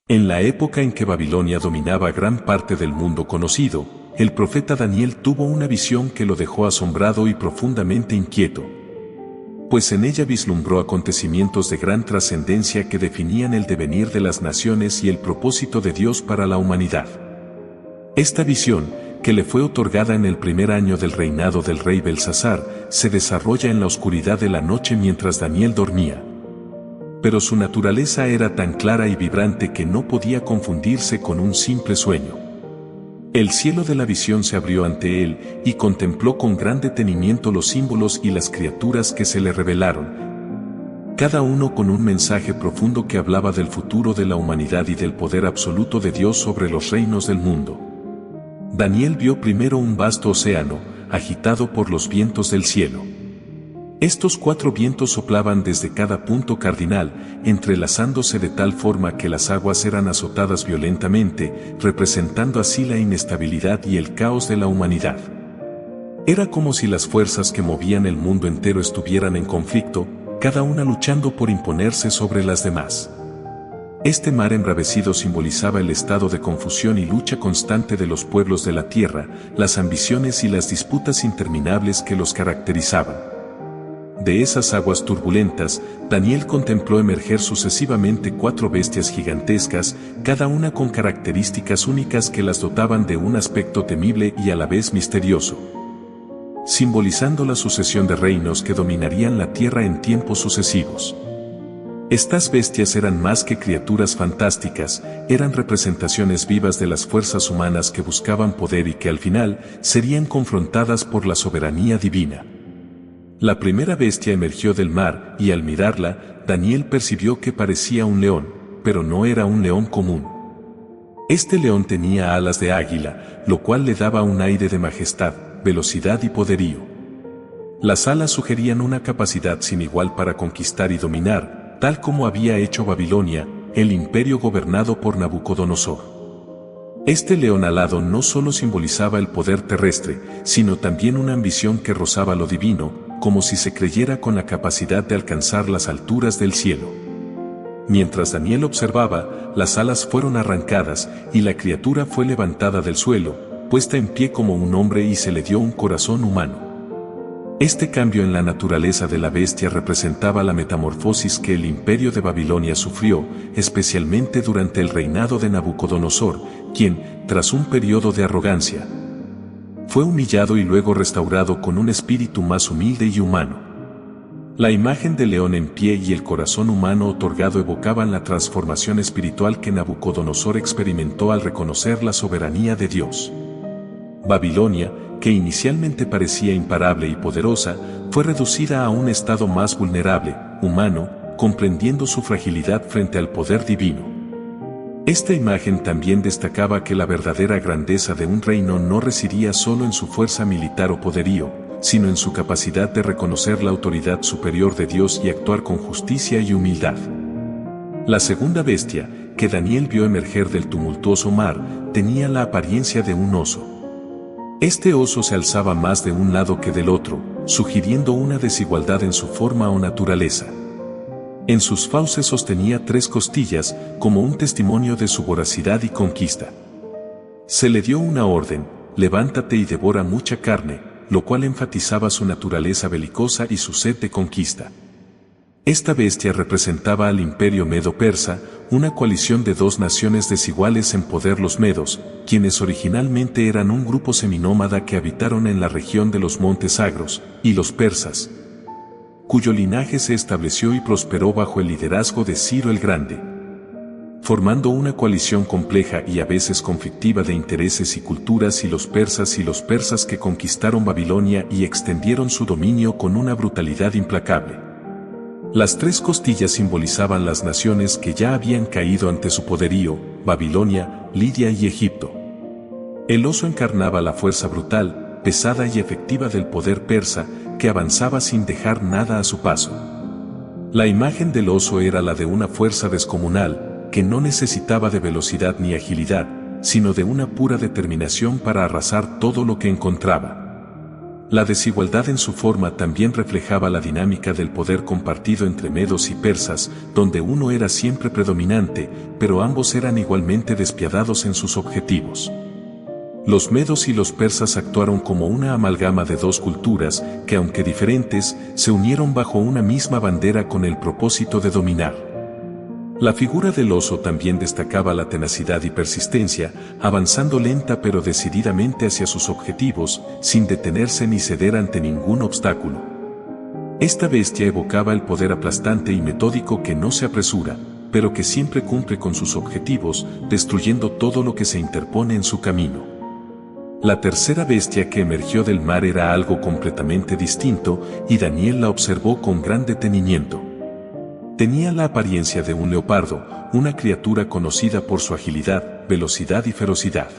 En la época en que Babilonia dominaba gran parte del mundo conocido, el profeta Daniel tuvo una visión que lo dejó asombrado y profundamente inquieto, pues en ella vislumbró acontecimientos de gran trascendencia que definían el devenir de las naciones y el propósito de Dios para la humanidad. Esta visión, que le fue otorgada en el primer año del reinado del rey Belsasar, se desarrolla en la oscuridad de la noche mientras Daniel dormía. Pero su naturaleza era tan clara y vibrante que no podía confundirse con un simple sueño. El cielo de la visión se abrió ante él y contempló con gran detenimiento los símbolos y las criaturas que se le revelaron, cada uno con un mensaje profundo que hablaba del futuro de la humanidad y del poder absoluto de Dios sobre los reinos del mundo. Daniel vio primero un vasto océano, agitado por los vientos del cielo. Estos 4 vientos soplaban desde cada punto cardinal, entrelazándose de tal forma que las aguas eran azotadas violentamente, representando así la inestabilidad y el caos de la humanidad. Era como si las fuerzas que movían el mundo entero estuvieran en conflicto, cada una luchando por imponerse sobre las demás. Este mar embravecido simbolizaba el estado de confusión y lucha constante de los pueblos de la tierra, las ambiciones y las disputas interminables que los caracterizaban. De esas aguas turbulentas, Daniel contempló emerger sucesivamente 4 bestias gigantescas, cada una con características únicas que las dotaban de un aspecto temible y a la vez misterioso, simbolizando la sucesión de reinos que dominarían la tierra en tiempos sucesivos. Estas bestias eran más que criaturas fantásticas, eran representaciones vivas de las fuerzas humanas que buscaban poder y que al final serían confrontadas por la soberanía divina. La primera bestia emergió del mar y al mirarla, Daniel percibió que parecía un león, pero no era un león común. Este león tenía alas de águila, lo cual le daba un aire de majestad, velocidad y poderío. Las alas sugerían una capacidad sin igual para conquistar y dominar, tal como había hecho Babilonia, el imperio gobernado por Nabucodonosor. Este león alado no solo simbolizaba el poder terrestre, sino también una ambición que rozaba lo divino, como si se creyera con la capacidad de alcanzar las alturas del cielo. Mientras Daniel observaba, las alas fueron arrancadas y la criatura fue levantada del suelo, puesta en pie como un hombre y se le dio un corazón humano. Este cambio en la naturaleza de la bestia representaba la metamorfosis que el imperio de Babilonia sufrió, especialmente durante el reinado de Nabucodonosor, quien, tras un periodo de arrogancia, fue humillado y luego restaurado con un espíritu más humilde y humano. La imagen del león en pie y el corazón humano otorgado evocaban la transformación espiritual que Nabucodonosor experimentó al reconocer la soberanía de Dios. Babilonia, que inicialmente parecía imparable y poderosa, fue reducida a un estado más vulnerable, humano, comprendiendo su fragilidad frente al poder divino. Esta imagen también destacaba que la verdadera grandeza de un reino no residía solo en su fuerza militar o poderío, sino en su capacidad de reconocer la autoridad superior de Dios y actuar con justicia y humildad. La segunda bestia, que Daniel vio emerger del tumultuoso mar, tenía la apariencia de un oso. Este oso se alzaba más de un lado que del otro, sugiriendo una desigualdad en su forma o naturaleza. En sus fauces sostenía 3 costillas, como un testimonio de su voracidad y conquista. Se le dio una orden: levántate y devora mucha carne, lo cual enfatizaba su naturaleza belicosa y su sed de conquista. Esta bestia representaba al imperio medo-persa, una coalición de 2 naciones desiguales en poder: los medos, quienes originalmente eran un grupo seminómada que habitaron en la región de los montes Agros, y los persas, cuyo linaje se estableció y prosperó bajo el liderazgo de Ciro el Grande, formando una coalición compleja y a veces conflictiva de intereses y culturas, y los persas que conquistaron Babilonia y extendieron su dominio con una brutalidad implacable. Las 3 costillas simbolizaban las naciones que ya habían caído ante su poderío: Babilonia, Lidia y Egipto. El oso encarnaba la fuerza brutal, pesada y efectiva del poder persa, que avanzaba sin dejar nada a su paso. La imagen del oso era la de una fuerza descomunal, que no necesitaba de velocidad ni agilidad, sino de una pura determinación para arrasar todo lo que encontraba. La desigualdad en su forma también reflejaba la dinámica del poder compartido entre medos y persas, donde uno era siempre predominante, pero ambos eran igualmente despiadados en sus objetivos. Los medos y los persas actuaron como una amalgama de dos culturas que, aunque diferentes, se unieron bajo una misma bandera con el propósito de dominar. La figura del oso también destacaba la tenacidad y persistencia, avanzando lenta pero decididamente hacia sus objetivos, sin detenerse ni ceder ante ningún obstáculo. Esta bestia evocaba el poder aplastante y metódico que no se apresura, pero que siempre cumple con sus objetivos, destruyendo todo lo que se interpone en su camino. La tercera bestia que emergió del mar era algo completamente distinto, y Daniel la observó con gran detenimiento. Tenía la apariencia de un leopardo, una criatura conocida por su agilidad, velocidad y ferocidad.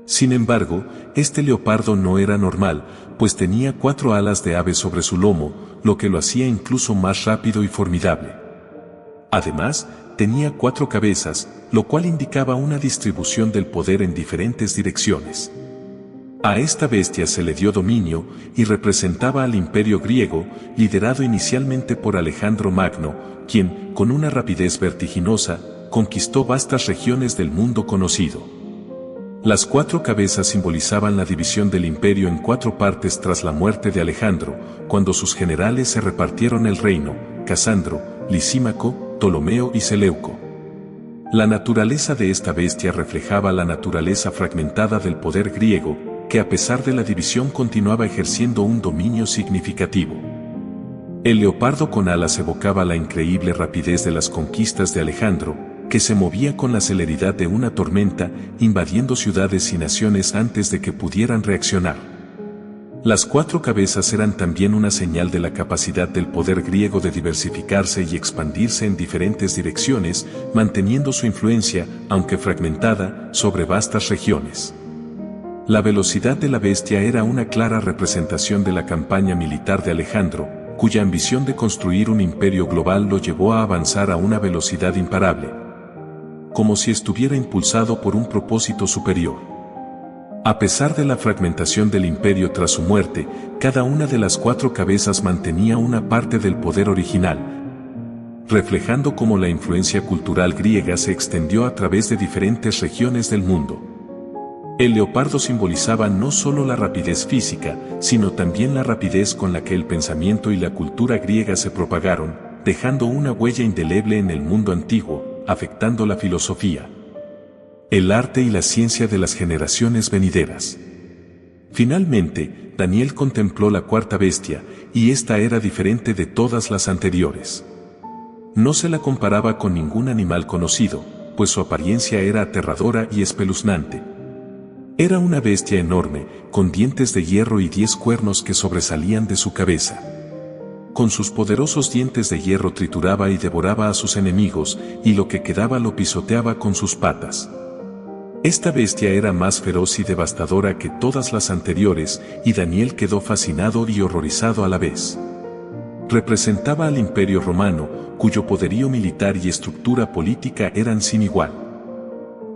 Sin embargo, este leopardo no era normal, pues tenía 4 alas de ave sobre su lomo, lo que lo hacía incluso más rápido y formidable. Además, tenía 4 cabezas, lo cual indicaba una distribución del poder en diferentes direcciones. A esta bestia se le dio dominio y representaba al imperio griego, liderado inicialmente por Alejandro Magno, quien, con una rapidez vertiginosa, conquistó vastas regiones del mundo conocido. Las 4 cabezas simbolizaban la división del imperio en 4 partes tras la muerte de Alejandro, cuando sus generales se repartieron el reino: Casandro, Lisímaco, Ptolomeo y Seleuco. La naturaleza de esta bestia reflejaba la naturaleza fragmentada del poder griego, que a pesar de la división continuaba ejerciendo un dominio significativo. El leopardo con alas evocaba la increíble rapidez de las conquistas de Alejandro, que se movía con la celeridad de una tormenta, invadiendo ciudades y naciones antes de que pudieran reaccionar. Las 4 cabezas eran también una señal de la capacidad del poder griego de diversificarse y expandirse en diferentes direcciones, manteniendo su influencia, aunque fragmentada, sobre vastas regiones. La velocidad de la bestia era una clara representación de la campaña militar de Alejandro, cuya ambición de construir un imperio global lo llevó a avanzar a una velocidad imparable, como si estuviera impulsado por un propósito superior. A pesar de la fragmentación del imperio tras su muerte, cada una de las 4 cabezas mantenía una parte del poder original, reflejando cómo la influencia cultural griega se extendió a través de diferentes regiones del mundo. El leopardo simbolizaba no solo la rapidez física, sino también la rapidez con la que el pensamiento y la cultura griega se propagaron, dejando una huella indeleble en el mundo antiguo, afectando la filosofía, el arte y la ciencia de las generaciones venideras. Finalmente, Daniel contempló la 4ª bestia, y esta era diferente de todas las anteriores. No se la comparaba con ningún animal conocido, pues su apariencia era aterradora y espeluznante. Era una bestia enorme, con dientes de hierro y 10 cuernos que sobresalían de su cabeza. Con sus poderosos dientes de hierro trituraba y devoraba a sus enemigos, y lo que quedaba lo pisoteaba con sus patas. Esta bestia era más feroz y devastadora que todas las anteriores, y Daniel quedó fascinado y horrorizado a la vez. Representaba al Imperio Romano, cuyo poderío militar y estructura política eran sin igual.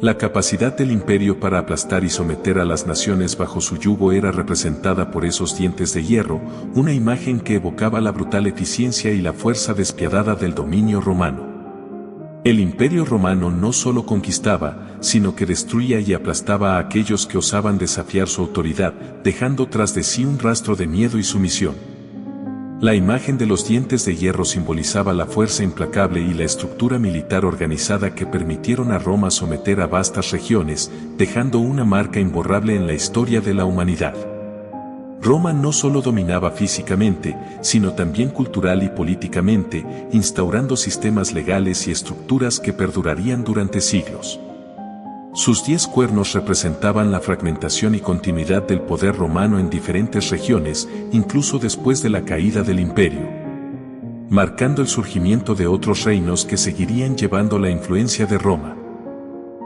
La capacidad del imperio para aplastar y someter a las naciones bajo su yugo era representada por esos dientes de hierro, una imagen que evocaba la brutal eficiencia y la fuerza despiadada del dominio romano. El imperio romano no solo conquistaba, sino que destruía y aplastaba a aquellos que osaban desafiar su autoridad, dejando tras de sí un rastro de miedo y sumisión. La imagen de los dientes de hierro simbolizaba la fuerza implacable y la estructura militar organizada que permitieron a Roma someter a vastas regiones, dejando una marca imborrable en la historia de la humanidad. Roma no solo dominaba físicamente, sino también cultural y políticamente, instaurando sistemas legales y estructuras que perdurarían durante siglos. Sus 10 cuernos representaban la fragmentación y continuidad del poder romano en diferentes regiones, incluso después de la caída del imperio, marcando el surgimiento de otros reinos que seguirían llevando la influencia de Roma.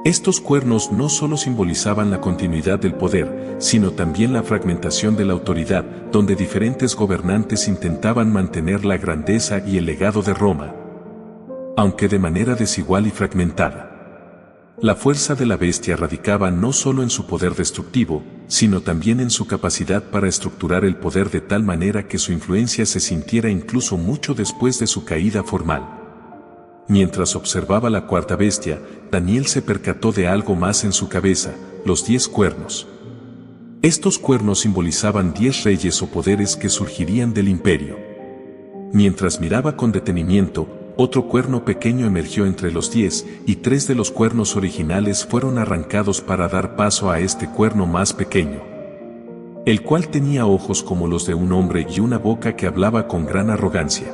Estos cuernos no solo simbolizaban la continuidad del poder, sino también la fragmentación de la autoridad, donde diferentes gobernantes intentaban mantener la grandeza y el legado de Roma, aunque de manera desigual y fragmentada. La fuerza de la bestia radicaba no solo en su poder destructivo, sino también en su capacidad para estructurar el poder de tal manera que su influencia se sintiera incluso mucho después de su caída formal. Mientras observaba la cuarta bestia, Daniel se percató de algo más en su cabeza: los 10 cuernos. Estos cuernos simbolizaban 10 reyes o poderes que surgirían del imperio. Mientras miraba con detenimiento, otro cuerno pequeño emergió entre los 10, y 3 de los cuernos originales fueron arrancados para dar paso a este cuerno más pequeño, el cual tenía ojos como los de un hombre y una boca que hablaba con gran arrogancia.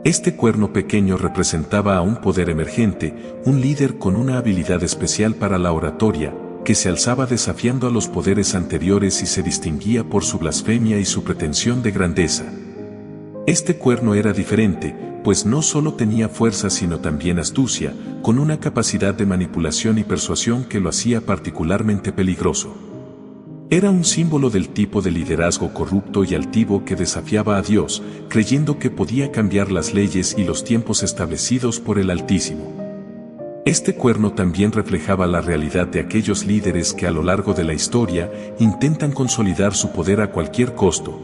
Este cuerno pequeño representaba a un poder emergente, un líder con una habilidad especial para la oratoria, que se alzaba desafiando a los poderes anteriores y se distinguía por su blasfemia y su pretensión de grandeza. Este cuerno era diferente, pues no solo tenía fuerza sino también astucia, con una capacidad de manipulación y persuasión que lo hacía particularmente peligroso. Era un símbolo del tipo de liderazgo corrupto y altivo que desafiaba a Dios, creyendo que podía cambiar las leyes y los tiempos establecidos por el Altísimo. Este cuerno también reflejaba la realidad de aquellos líderes que a lo largo de la historia intentan consolidar su poder a cualquier costo,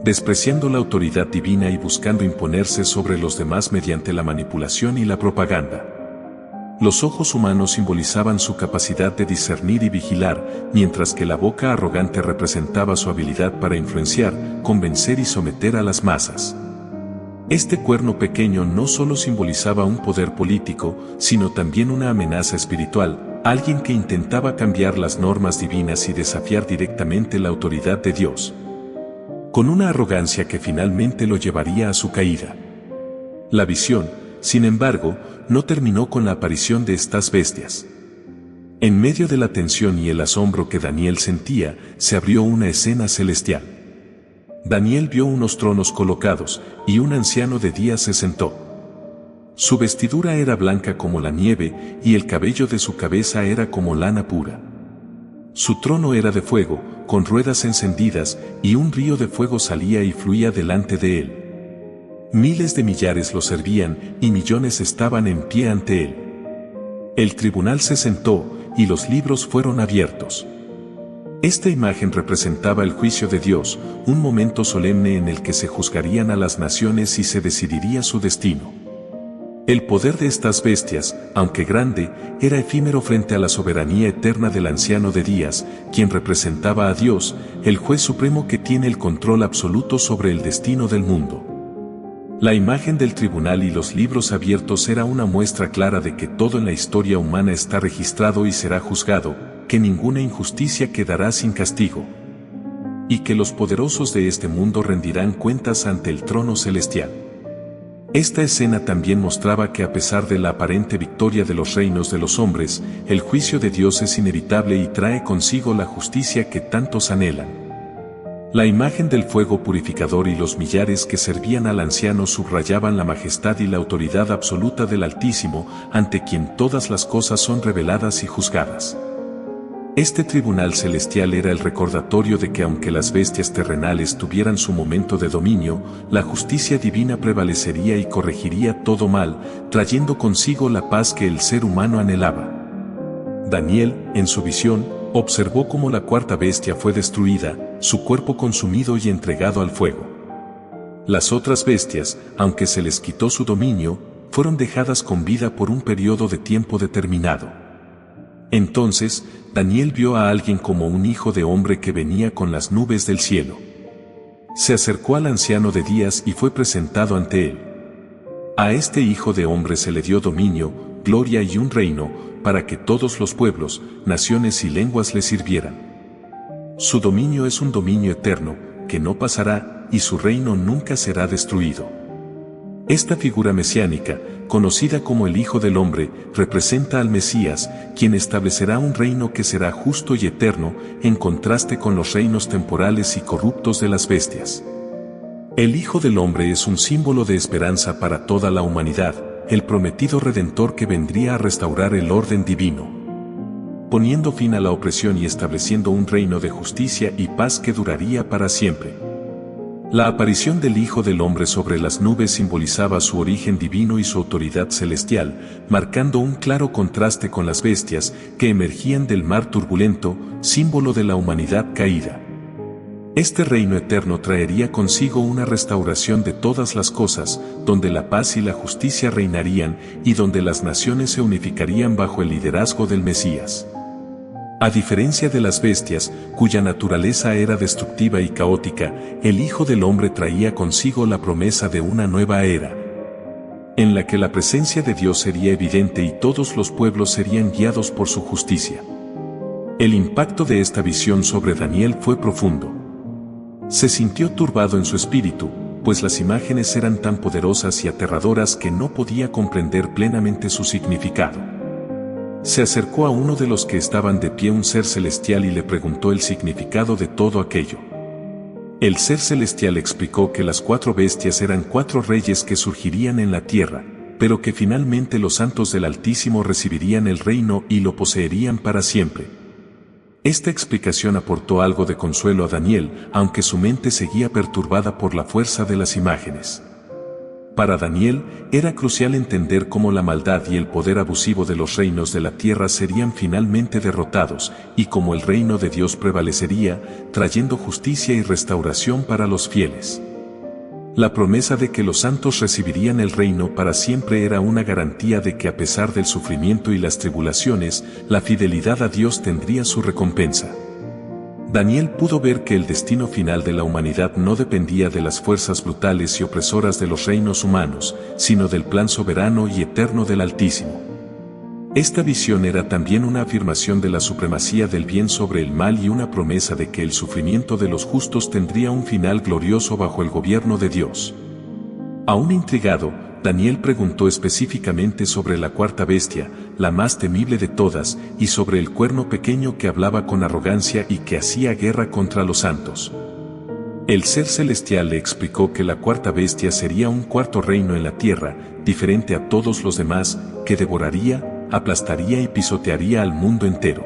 despreciando la autoridad divina y buscando imponerse sobre los demás mediante la manipulación y la propaganda. Los ojos humanos simbolizaban su capacidad de discernir y vigilar, mientras que la boca arrogante representaba su habilidad para influenciar, convencer y someter a las masas. Este cuerno pequeño no solo simbolizaba un poder político, sino también una amenaza espiritual, alguien que intentaba cambiar las normas divinas y desafiar directamente la autoridad de Dios, con una arrogancia que finalmente lo llevaría a su caída. La visión, sin embargo, no terminó con la aparición de estas bestias. En medio de la tensión y el asombro que Daniel sentía, se abrió una escena celestial. Daniel vio unos tronos colocados, y un anciano de día se sentó. Su vestidura era blanca como la nieve, y el cabello de su cabeza era como lana pura. Su trono era de fuego, con ruedas encendidas, y un río de fuego salía y fluía delante de él. Miles de millares lo servían, y millones estaban en pie ante él. El tribunal se sentó, y los libros fueron abiertos. Esta imagen representaba el juicio de Dios, un momento solemne en el que se juzgarían a las naciones y se decidiría su destino. El poder de estas bestias, aunque grande, era efímero frente a la soberanía eterna del anciano de días, quien representaba a Dios, el juez supremo que tiene el control absoluto sobre el destino del mundo. La imagen del tribunal y los libros abiertos era una muestra clara de que todo en la historia humana está registrado y será juzgado, que ninguna injusticia quedará sin castigo, y que los poderosos de este mundo rendirán cuentas ante el trono celestial. Esta escena también mostraba que a pesar de la aparente victoria de los reinos de los hombres, el juicio de Dios es inevitable y trae consigo la justicia que tantos anhelan. La imagen del fuego purificador y los millares que servían al anciano subrayaban la majestad y la autoridad absoluta del Altísimo, ante quien todas las cosas son reveladas y juzgadas. Este tribunal celestial era el recordatorio de que aunque las bestias terrenales tuvieran su momento de dominio, la justicia divina prevalecería y corregiría todo mal, trayendo consigo la paz que el ser humano anhelaba. Daniel, en su visión, observó cómo la cuarta bestia fue destruida, su cuerpo consumido y entregado al fuego. Las otras bestias, aunque se les quitó su dominio, fueron dejadas con vida por un periodo de tiempo determinado. Entonces, Daniel vio a alguien como un hijo de hombre que venía con las nubes del cielo. Se acercó al anciano de días y fue presentado ante él. A este hijo de hombre se le dio dominio, gloria y un reino, para que todos los pueblos, naciones y lenguas le sirvieran. Su dominio es un dominio eterno, que no pasará, y su reino nunca será destruido. Esta figura mesiánica, conocida como el Hijo del Hombre, representa al Mesías, quien establecerá un reino que será justo y eterno, en contraste con los reinos temporales y corruptos de las bestias. El Hijo del Hombre es un símbolo de esperanza para toda la humanidad, el prometido Redentor que vendría a restaurar el orden divino, poniendo fin a la opresión y estableciendo un reino de justicia y paz que duraría para siempre. La aparición del Hijo del Hombre sobre las nubes simbolizaba su origen divino y su autoridad celestial, marcando un claro contraste con las bestias que emergían del mar turbulento, símbolo de la humanidad caída. Este reino eterno traería consigo una restauración de todas las cosas, donde la paz y la justicia reinarían y donde las naciones se unificarían bajo el liderazgo del Mesías. A diferencia de las bestias, cuya naturaleza era destructiva y caótica, el Hijo del Hombre traía consigo la promesa de una nueva era, en la que la presencia de Dios sería evidente y todos los pueblos serían guiados por su justicia. El impacto de esta visión sobre Daniel fue profundo. Se sintió turbado en su espíritu, pues las imágenes eran tan poderosas y aterradoras que no podía comprender plenamente su significado. Se acercó a uno de los que estaban de pie, un ser celestial, y le preguntó el significado de todo aquello. El ser celestial explicó que las 4 bestias eran 4 reyes que surgirían en la tierra, pero que finalmente los santos del Altísimo recibirían el reino y lo poseerían para siempre. Esta explicación aportó algo de consuelo a Daniel, aunque su mente seguía perturbada por la fuerza de las imágenes. Para Daniel, era crucial entender cómo la maldad y el poder abusivo de los reinos de la tierra serían finalmente derrotados, y cómo el reino de Dios prevalecería, trayendo justicia y restauración para los fieles. La promesa de que los santos recibirían el reino para siempre era una garantía de que a pesar del sufrimiento y las tribulaciones, la fidelidad a Dios tendría su recompensa. Daniel pudo ver que el destino final de la humanidad no dependía de las fuerzas brutales y opresoras de los reinos humanos, sino del plan soberano y eterno del Altísimo. Esta visión era también una afirmación de la supremacía del bien sobre el mal y una promesa de que el sufrimiento de los justos tendría un final glorioso bajo el gobierno de Dios. Aún intrigado, Daniel preguntó específicamente sobre la 4ª bestia, la más temible de todas, y sobre el cuerno pequeño que hablaba con arrogancia y que hacía guerra contra los santos. El ser celestial le explicó que la 4ª bestia sería un 4º reino en la tierra, diferente a todos los demás, que devoraría, aplastaría y pisotearía al mundo entero.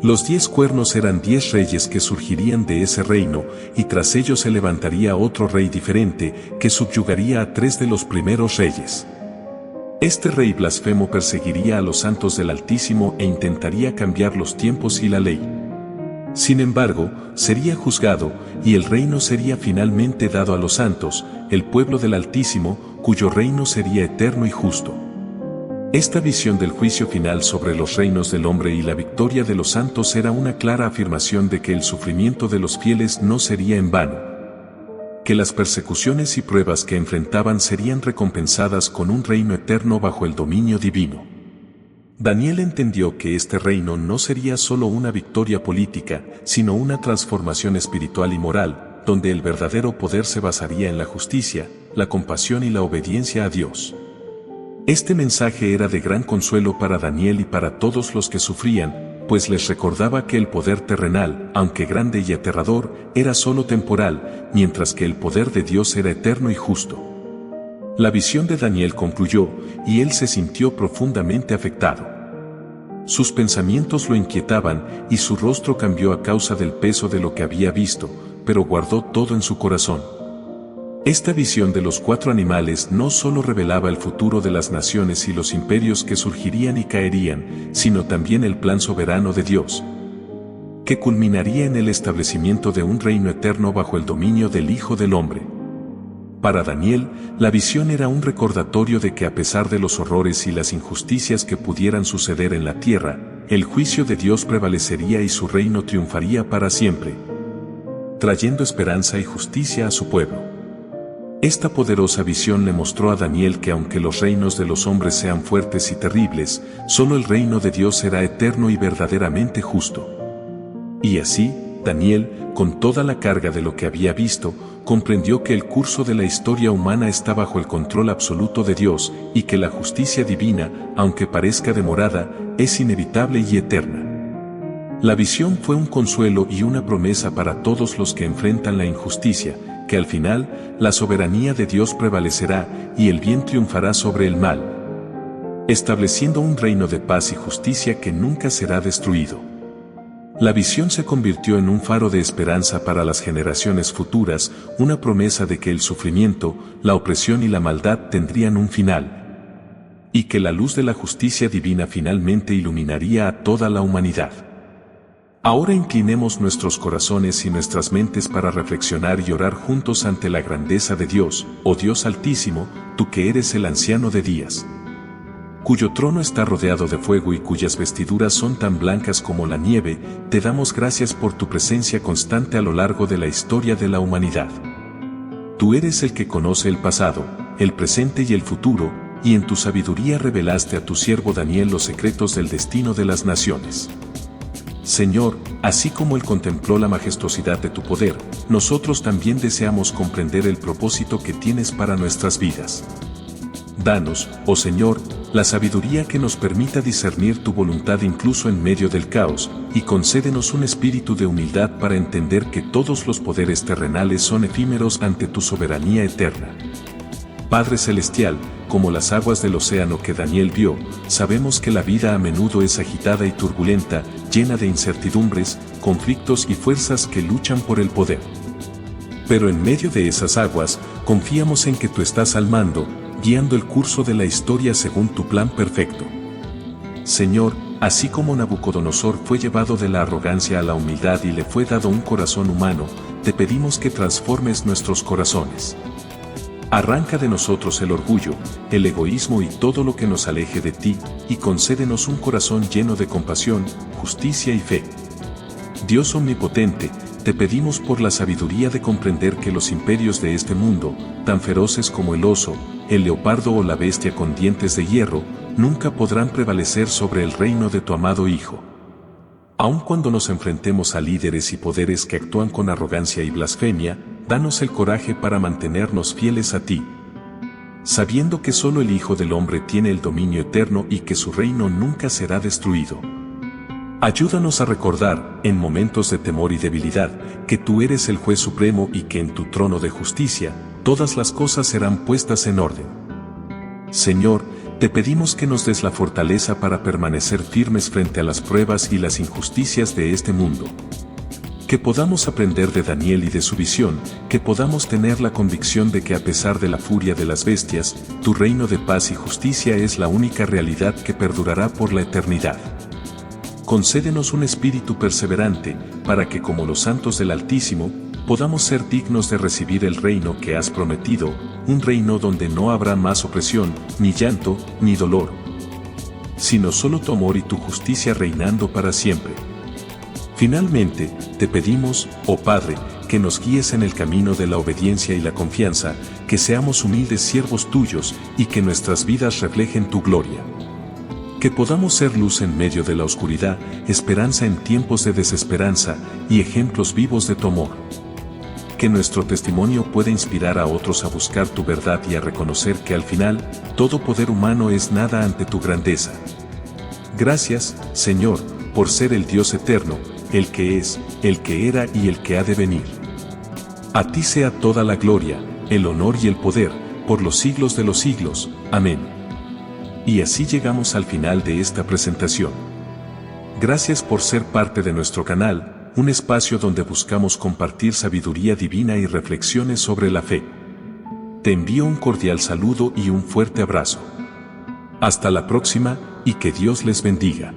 Los 10 cuernos eran 10 reyes que surgirían de ese reino, y tras ellos se levantaría otro rey diferente, que subyugaría a 3 de los primeros reyes. Este rey blasfemo perseguiría a los santos del Altísimo e intentaría cambiar los tiempos y la ley. Sin embargo, sería juzgado, y el reino sería finalmente dado a los santos, el pueblo del Altísimo, cuyo reino sería eterno y justo. Esta visión del juicio final sobre los reinos del hombre y la victoria de los santos era una clara afirmación de que el sufrimiento de los fieles no sería en vano, que las persecuciones y pruebas que enfrentaban serían recompensadas con un reino eterno bajo el dominio divino. Daniel entendió que este reino no sería solo una victoria política, sino una transformación espiritual y moral, donde el verdadero poder se basaría en la justicia, la compasión y la obediencia a Dios. Este mensaje era de gran consuelo para Daniel y para todos los que sufrían, pues les recordaba que el poder terrenal, aunque grande y aterrador, era solo temporal, mientras que el poder de Dios era eterno y justo. La visión de Daniel concluyó, y él se sintió profundamente afectado. Sus pensamientos lo inquietaban, y su rostro cambió a causa del peso de lo que había visto, pero guardó todo en su corazón. Esta visión de los 4 animales no solo revelaba el futuro de las naciones y los imperios que surgirían y caerían, sino también el plan soberano de Dios, que culminaría en el establecimiento de un reino eterno bajo el dominio del Hijo del Hombre. Para Daniel, la visión era un recordatorio de que a pesar de los horrores y las injusticias que pudieran suceder en la tierra, el juicio de Dios prevalecería y su reino triunfaría para siempre, trayendo esperanza y justicia a su pueblo. Esta poderosa visión le mostró a Daniel que aunque los reinos de los hombres sean fuertes y terribles, solo el reino de Dios será eterno y verdaderamente justo. Y así, Daniel, con toda la carga de lo que había visto, comprendió que el curso de la historia humana está bajo el control absoluto de Dios, y que la justicia divina, aunque parezca demorada, es inevitable y eterna. La visión fue un consuelo y una promesa para todos los que enfrentan la injusticia, que al final, la soberanía de Dios prevalecerá y el bien triunfará sobre el mal, estableciendo un reino de paz y justicia que nunca será destruido. La visión se convirtió en un faro de esperanza para las generaciones futuras, una promesa de que el sufrimiento, la opresión y la maldad tendrían un final, y que la luz de la justicia divina finalmente iluminaría a toda la humanidad. Ahora inclinemos nuestros corazones y nuestras mentes para reflexionar y orar juntos ante la grandeza de Dios, oh Dios Altísimo, tú que eres el Anciano de Días, cuyo trono está rodeado de fuego y cuyas vestiduras son tan blancas como la nieve, te damos gracias por tu presencia constante a lo largo de la historia de la humanidad. Tú eres el que conoce el pasado, el presente y el futuro, y en tu sabiduría revelaste a tu siervo Daniel los secretos del destino de las naciones. Señor, así como él contempló la majestuosidad de tu poder, nosotros también deseamos comprender el propósito que tienes para nuestras vidas. Danos, oh Señor, la sabiduría que nos permita discernir tu voluntad incluso en medio del caos, y concédenos un espíritu de humildad para entender que todos los poderes terrenales son efímeros ante tu soberanía eterna. Padre Celestial, como las aguas del océano que Daniel vio, sabemos que la vida a menudo es agitada y turbulenta, llena de incertidumbres, conflictos y fuerzas que luchan por el poder. Pero en medio de esas aguas, confiamos en que tú estás al mando, guiando el curso de la historia según tu plan perfecto. Señor, así como Nabucodonosor fue llevado de la arrogancia a la humildad y le fue dado un corazón humano, te pedimos que transformes nuestros corazones. Arranca de nosotros el orgullo, el egoísmo y todo lo que nos aleje de ti, y concédenos un corazón lleno de compasión, justicia y fe. Dios omnipotente, te pedimos por la sabiduría de comprender que los imperios de este mundo, tan feroces como el oso, el leopardo o la bestia con dientes de hierro, nunca podrán prevalecer sobre el reino de tu amado Hijo. Aun cuando nos enfrentemos a líderes y poderes que actúan con arrogancia y blasfemia, danos el coraje para mantenernos fieles a ti, sabiendo que solo el Hijo del Hombre tiene el dominio eterno y que su reino nunca será destruido. Ayúdanos a recordar, en momentos de temor y debilidad, que tú eres el Juez Supremo y que en tu trono de justicia, todas las cosas serán puestas en orden. Señor, te pedimos que nos des la fortaleza para permanecer firmes frente a las pruebas y las injusticias de este mundo. Que podamos aprender de Daniel y de su visión, que podamos tener la convicción de que a pesar de la furia de las bestias, tu reino de paz y justicia es la única realidad que perdurará por la eternidad. Concédenos un espíritu perseverante, para que como los santos del Altísimo, podamos ser dignos de recibir el reino que has prometido, un reino donde no habrá más opresión, ni llanto, ni dolor, sino solo tu amor y tu justicia reinando para siempre. Finalmente, te pedimos, oh Padre, que nos guíes en el camino de la obediencia y la confianza, que seamos humildes siervos tuyos y que nuestras vidas reflejen tu gloria. Que podamos ser luz en medio de la oscuridad, esperanza en tiempos de desesperanza y ejemplos vivos de tu amor. Que nuestro testimonio pueda inspirar a otros a buscar tu verdad y a reconocer que al final, todo poder humano es nada ante tu grandeza. Gracias, Señor, por ser el Dios eterno, el que es, el que era y el que ha de venir. A ti sea toda la gloria, el honor y el poder, por los siglos de los siglos. Amén. Y así llegamos al final de esta presentación. Gracias por ser parte de nuestro canal, un espacio donde buscamos compartir sabiduría divina y reflexiones sobre la fe. Te envío un cordial saludo y un fuerte abrazo. Hasta la próxima, y que Dios les bendiga.